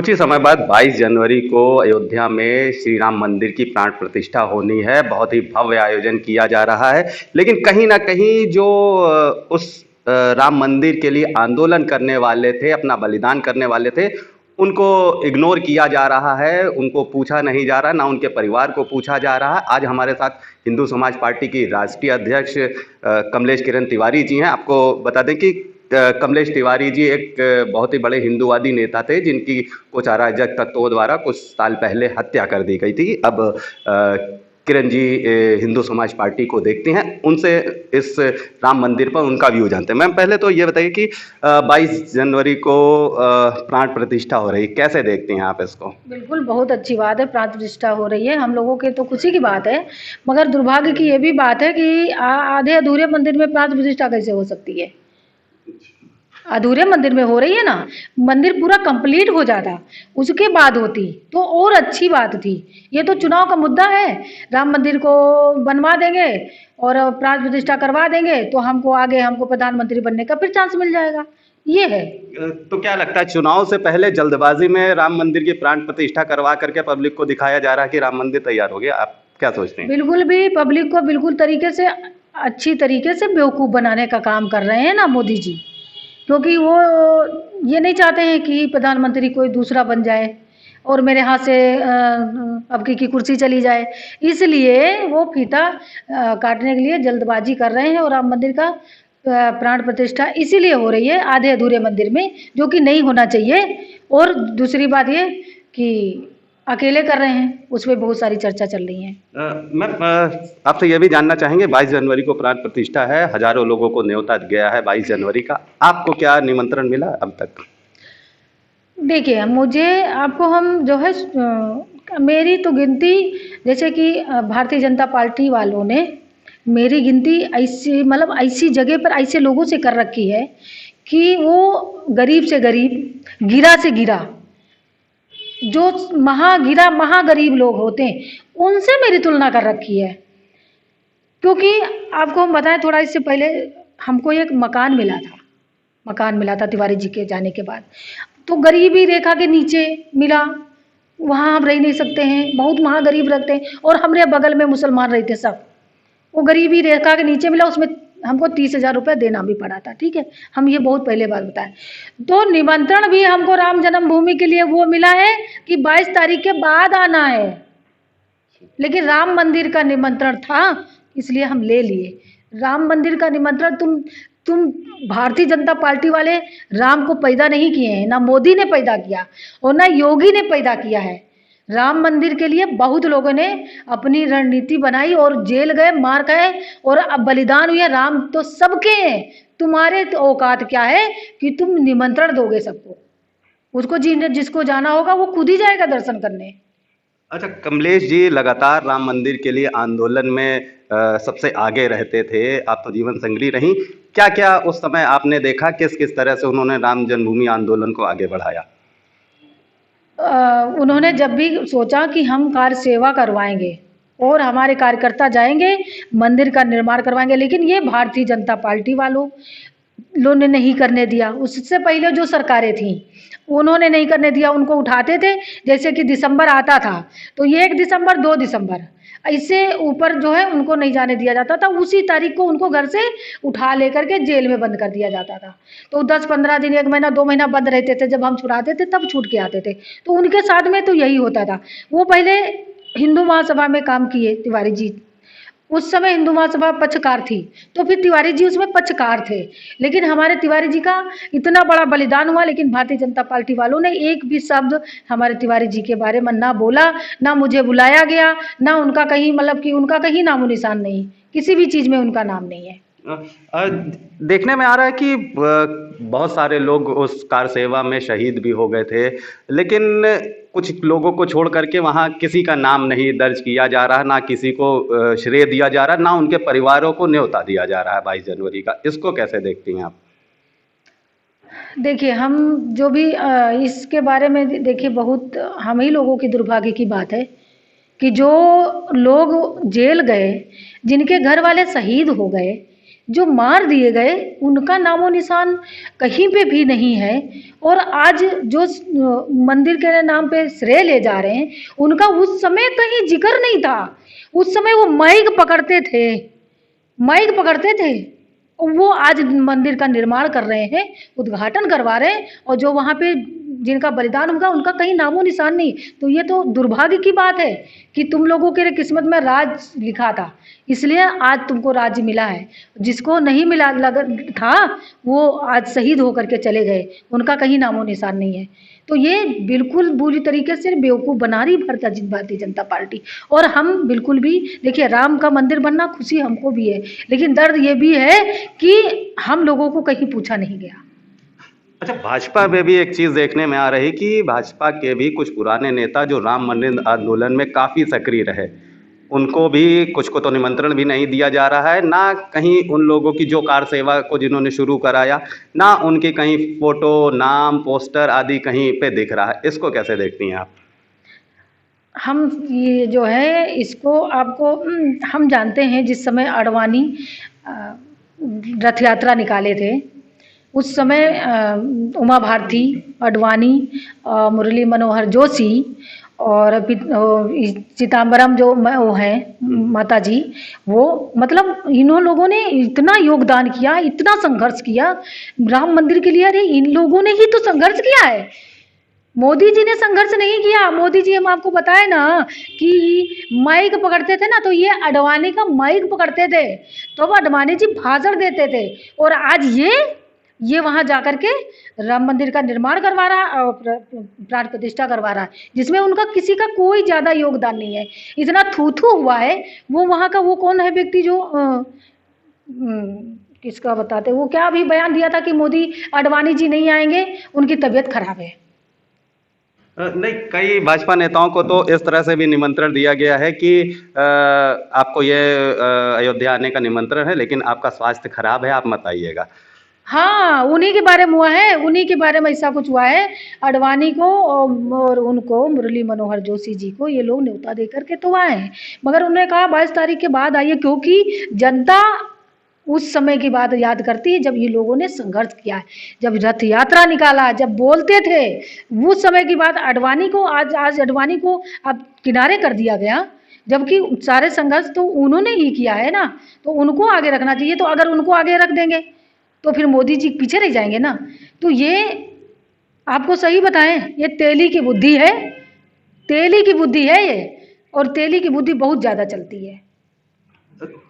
कुछ ही समय बाद 22 जनवरी को अयोध्या में श्री राम मंदिर की प्राण प्रतिष्ठा होनी है। बहुत ही भव्य आयोजन किया जा रहा है, लेकिन कहीं ना कहीं जो उस राम मंदिर के लिए आंदोलन करने वाले थे, अपना बलिदान करने वाले थे, उनको इग्नोर किया जा रहा है, उनको पूछा नहीं जा रहा, ना उनके परिवार को पूछा जा रहा है। आज हमारे साथ हिंदू समाज पार्टी की राष्ट्रीय अध्यक्ष कमलेश किरण तिवारी जी हैं। आपको बता दें कि कमलेश तिवारी जी एक बहुत ही बड़े हिंदूवादी नेता थे, जिनकी कुछ अराजक तत्वों द्वारा कुछ साल पहले हत्या कर दी गई थी। अब किरण जी हिंदू समाज पार्टी को देखते हैं, उनसे इस राम मंदिर पर उनका व्यू जानते हैं। मैम, पहले तो ये बताइए कि 22 जनवरी को प्राण प्रतिष्ठा हो रही, कैसे देखते हैं आप इसको? बिल्कुल, बहुत अच्छी बात है, प्राण प्रतिष्ठा हो रही है, हम लोगों के तो खुशी की बात है। मगर दुर्भाग्य की ये भी बात है कि आधे अधूरे मंदिर में प्राण प्रतिष्ठा कैसे हो सकती है? अधूरे मंदिर में हो रही है ना, मंदिर पूरा कंप्लीट हो जाता, उसके बाद होती तो और अच्छी बात थी। ये तो चुनाव का मुद्दा है, राम मंदिर को बनवा देंगे और प्राण प्रतिष्ठा करवा देंगे तो हमको प्रधानमंत्री बनने का फिर चांस मिल जाएगा, ये है। तो क्या लगता है, चुनाव से पहले जल्दबाजी में राम मंदिर की प्राण प्रतिष्ठा करवा करके पब्लिक को दिखाया जा रहा है कि राम मंदिर तैयार हो गया? आप क्या सोचते हैं? बिल्कुल भी पब्लिक को बिल्कुल तरीके से, अच्छी तरीके से बेवकूफ़ बनाने का काम कर रहे हैं ना मोदी जी, क्योंकि वो ये नहीं चाहते हैं कि प्रधानमंत्री कोई दूसरा बन जाए और मेरे हाथ से अब की कुर्सी चली जाए, इसलिए वो फीता काटने के लिए जल्दबाजी कर रहे हैं। और राम मंदिर का प्राण प्रतिष्ठा इसीलिए हो रही है आधे अधूरे मंदिर में, जो कि नहीं होना चाहिए। और दूसरी बात ये कि अकेले कर रहे हैं, उसमें बहुत सारी चर्चा चल रही है। मैं आपसे यह भी जानना चाहेंगे, 22 जनवरी को प्राण प्रतिष्ठा है, हजारों लोगों को न्योता गया है 22 जनवरी का, आपको क्या निमंत्रण मिला अब तक? देखिए, मुझे आपको हम जो है मेरी तो गिनती, जैसे कि भारतीय जनता पार्टी वालों ने मेरी गिनती ऐसी, मतलब ऐसी जगह पर ऐसे लोगों से कर रखी है कि वो गरीब से गरीब, गिरा से गिरा, जो महागरीब लोग होते हैं उनसे मेरी तुलना कर रखी है। क्योंकि आपको हम बताएं, थोड़ा इससे पहले हमको एक मकान मिला था तिवारी जी के जाने के बाद, तो गरीबी रेखा के नीचे मिला, वहाँ हम रह नहीं सकते हैं, बहुत महागरीब रहते हैं। और हमारे बगल में मुसलमान रहते सब, वो गरीबी रेखा के नीचे मिला, उसमें हमको 30,000 रुपये देना भी पड़ा था। ठीक है, हम ये बहुत पहले बात बताएं। तो निमंत्रण भी हमको राम जन्मभूमि के लिए वो मिला है कि 22 तारीख के बाद आना है, लेकिन राम मंदिर का निमंत्रण था इसलिए हम ले लिए। राम मंदिर का निमंत्रण तुम भारतीय जनता पार्टी वाले राम को पैदा नहीं किए हैं, ना मोदी ने पैदा किया और ना योगी ने पैदा किया है। राम मंदिर के लिए बहुत लोगों ने अपनी रणनीति बनाई और जेल गए, मार गए और अब बलिदान हुए। राम तो सबके हैं, तुम्हारे तो औकात क्या है कि तुम निमंत्रण दोगे सबको? उसको जिसको जाना होगा वो खुद ही जाएगा दर्शन करने। अच्छा, कमलेश जी लगातार राम मंदिर के लिए आंदोलन में सबसे आगे रहते थे, आप तो जीवन संगरी रहीं। क्या क्या उस समय आपने देखा, किस किस तरह से उन्होंने राम जन्मभूमि आंदोलन को आगे बढ़ाया? उन्होंने जब भी सोचा कि हम कार्य सेवा करवाएंगे और हमारे कार्यकर्ता जाएंगे मंदिर का निर्माण करवाएंगे, लेकिन ये भारतीय जनता पार्टी वालों ने नहीं करने दिया। उससे पहले जो सरकारें थीं उन्होंने नहीं करने दिया, उनको उठाते थे। जैसे कि दिसंबर आता था तो 1 दिसंबर 2 दिसंबर ऐसे ऊपर जो है उनको नहीं जाने दिया जाता था, उसी तारीख को उनको घर से उठा लेकर के जेल में बंद कर दिया जाता था। तो 10-15 दिन, 1 महीना 2 महीना बंद रहते थे, जब हम छुड़ाते थे तब छूट के आते थे। तो उनके साथ में तो यही होता था। वो पहले हिंदू महासभा में काम किए तिवारी जी, उस समय हिंदू महासभा पक्षकार थी, तो फिर तिवारी जी उसमें पक्षकार थे। लेकिन हमारे तिवारी जी का इतना बड़ा बलिदान हुआ, लेकिन भारतीय जनता पार्टी वालों ने एक भी शब्द हमारे तिवारी जी के बारे में ना बोला, ना मुझे बुलाया गया, ना उनका कहीं, मतलब कि उनका कहीं नामो निशान नहीं, किसी भी चीज़ में उनका नाम नहीं है। देखने में आ रहा है कि बहुत सारे लोग उस कार सेवा में शहीद भी हो गए थे, लेकिन कुछ लोगों को छोड़ करके वहाँ किसी का नाम नहीं दर्ज किया जा रहा, ना किसी को श्रेय दिया जा रहा, ना उनके परिवारों को न्योता दिया जा रहा है 22 जनवरी का। इसको कैसे देखती हैं आप? देखिए, हम जो भी इसके बारे में देखिए, बहुत हम ही लोगों की दुर्भाग्य की बात है कि जो लोग जेल गए, जिनके घर वाले शहीद हो गए, जो मार दिए गए उनका नामो निशान कहीं पे भी नहीं है। और आज जो मंदिर के नाम पे श्रेय ले जा रहे हैं, उनका उस समय कहीं जिक्र नहीं था। उस समय वो माइक पकड़ते थे। वो आज मंदिर का निर्माण कर रहे हैं, उद्घाटन करवा रहे हैं, और जो वहाँ पे जिनका बलिदान होगा उनका कहीं नामो निशान नहीं। तो ये तो दुर्भाग्य की बात है कि तुम लोगों के किस्मत में राज लिखा था, इसलिए आज तुमको राज्य मिला है। जिसको नहीं मिला था वो आज शहीद होकर के चले गए, उनका कहीं नामो निशान नहीं है। तो ये बिल्कुल बुरी तरीके से बेवकूफ़ बना रही भारतीय जनता पार्टी। और हम बिल्कुल भी, देखिए, राम का मंदिर बनना खुशी हमको भी है, लेकिन दर्द ये भी है कि हम लोगों को कहीं पूछा नहीं गया। अच्छा, भाजपा में भी एक चीज़ देखने में आ रही कि भाजपा के भी कुछ पुराने नेता जो राम मंदिर आंदोलन में काफ़ी सक्रिय रहे, उनको भी कुछ को तो निमंत्रण भी नहीं दिया जा रहा है, ना कहीं उन लोगों की जो कार सेवा को जिन्होंने शुरू कराया, ना उनकी कहीं फ़ोटो, नाम, पोस्टर आदि कहीं पे दिख रहा है। इसको कैसे देखती हैं आप? हम ये जो है इसको आपको हम जानते हैं, जिस समय आडवाणी रथ यात्रा निकाले थे, उस समय उमा भारती, आडवाणी, मुरली मनोहर जोशी और चिदम्बरम जो वो हैं माता जी, वो मतलब इन्हों लोगों ने इतना योगदान किया, इतना संघर्ष किया राम मंदिर के लिए। अरे इन लोगों ने ही तो संघर्ष किया है, मोदी जी ने संघर्ष नहीं किया। मोदी जी, हम आपको बताए ना कि माइक पकड़ते थे ना, तो ये आडवाणी का माइक पकड़ते थे, तो वो आडवाणी जी भाषण देते थे। और आज ये वहाँ जाकर के राम मंदिर का निर्माण करवा रहा है और प्राण प्रतिष्ठा करवा रहा है, जिसमें उनका किसी का कोई ज़्यादा योगदान नहीं है। इतना थू हुआ है। वो वहाँ का वो कौन है व्यक्ति जो किसका बताते, वो क्या अभी बयान दिया था कि मोदी आडवाणी जी नहीं आएंगे, उनकी तबीयत खराब है। नहीं, कई भाजपा नेताओं को तो इस तरह से भी निमंत्रण दिया गया है कि आपको ये अयोध्या आने का निमंत्रण है, लेकिन आपका स्वास्थ्य खराब है, आप मत आइएगा। हाँ, उन्हीं के बारे में हुआ है, उन्हीं के बारे में ऐसा कुछ हुआ है। आडवाणी को और उनको, मुरली मनोहर जोशी जी को, ये लोग न्योता दे करके तो आए हैं, मगर उन्होंने कहा 22 तारीख के बाद आइए, क्योंकि जनता उस समय की बात याद करती है जब ये लोगों ने संघर्ष किया है, जब रथ यात्रा निकाला, जब बोलते थे, उस समय की बात। आडवाणी को आज आडवाणी को अब किनारे कर दिया गया, जबकि सारे संघर्ष तो उन्होंने ही किया है ना, तो उनको आगे रखना चाहिए। तो अगर उनको आगे रख देंगे तो फिर मोदी जी पीछे रह जाएंगे ना। तो ये आपको सही बताएं, ये तेली की बुद्धि है, तेली की बुद्धि है ये, और तेली की बुद्धि बहुत ज़्यादा चलती है।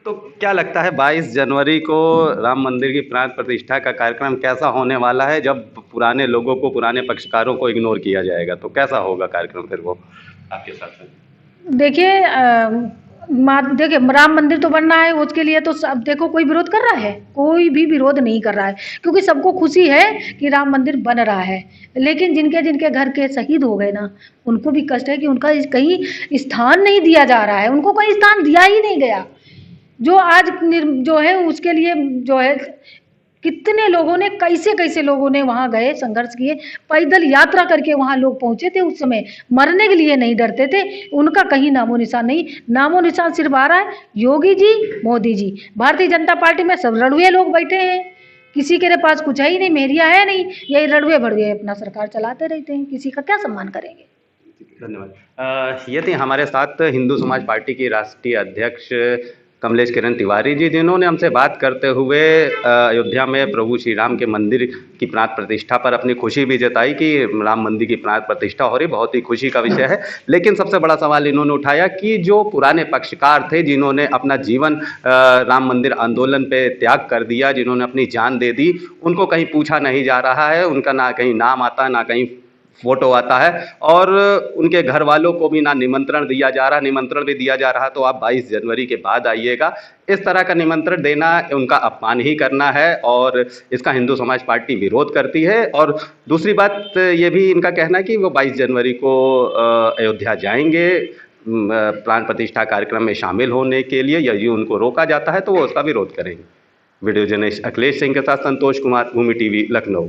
तो क्या लगता है 22 जनवरी को राम मंदिर की प्राण प्रतिष्ठा का कार्यक्रम कैसा होने वाला है, जब पुराने लोगों को, पुराने पक्षकारों को इग्नोर किया जाएगा, तो कैसा होगा कार्यक्रम फिर वो आपके साथ? देखिए, देखिए, राम मंदिर तो बनना है, उसके लिए तो सब, देखो, कोई विरोध कर रहा है? कोई भी विरोध नहीं कर रहा है, क्योंकि सबको खुशी है कि राम मंदिर बन रहा है। लेकिन जिनके जिनके घर के शहीद हो गए ना, उनको भी कष्ट है कि उनका कहीं स्थान नहीं दिया जा रहा है, उनको कहीं स्थान दिया ही नहीं गया। जो आज जो है उसके लिए जो है कितने लोगों ने, कैसे कैसे लोगों ने वहाँ गए, संघर्ष किए, पैदल यात्रा करके वहाँ लोग पहुँचे थे। उस समय मरने के लिए नहीं डरते थे, उनका कहीं नामो निशान नहीं। नामो निशान सिर्फ आ रहा है योगी जी, मोदी जी। भारतीय जनता पार्टी में सब रड़ुए लोग बैठे हैं, किसी के पास कुछ है ही नहीं, मेरिया है नहीं, यही रड़ुए भड़ुए अपना सरकार चलाते रहते हैं, किसी का क्या सम्मान करेंगे। धन्यवाद। ये थी हमारे साथ हिंदू समाज पार्टी की राष्ट्रीय अध्यक्ष कमलेश किरण तिवारी जी, जिन्होंने हमसे बात करते हुए अयोध्या में प्रभु श्री राम के मंदिर की प्राण प्रतिष्ठा पर अपनी खुशी भी जताई कि राम मंदिर की प्राण प्रतिष्ठा हो रही, बहुत ही खुशी का विषय है। लेकिन सबसे बड़ा सवाल इन्होंने उठाया कि जो पुराने पक्षकार थे, जिन्होंने अपना जीवन राम मंदिर आंदोलन पे त्याग कर दिया, जिन्होंने अपनी जान दे दी, उनको कहीं पूछा नहीं जा रहा है, उनका ना कहीं नाम आता, ना कहीं फोटो आता है, और उनके घर वालों को भी ना निमंत्रण दिया जा रहा। निमंत्रण भी दिया जा रहा तो आप 22 जनवरी के बाद आइएगा। इस तरह का निमंत्रण देना उनका अपमान ही करना है, और इसका हिंदू समाज पार्टी विरोध करती है। और दूसरी बात ये भी इनका कहना है कि वो 22 जनवरी को अयोध्या जाएंगे प्राण प्रतिष्ठा कार्यक्रम में शामिल होने के लिए। यदि उनको रोका जाता है तो वो उसका विरोध करेंगे। वीडियो जर्नलिस्ट अखिलेश सिंह के साथ संतोष कुमार, भूमि टीवी, लखनऊ।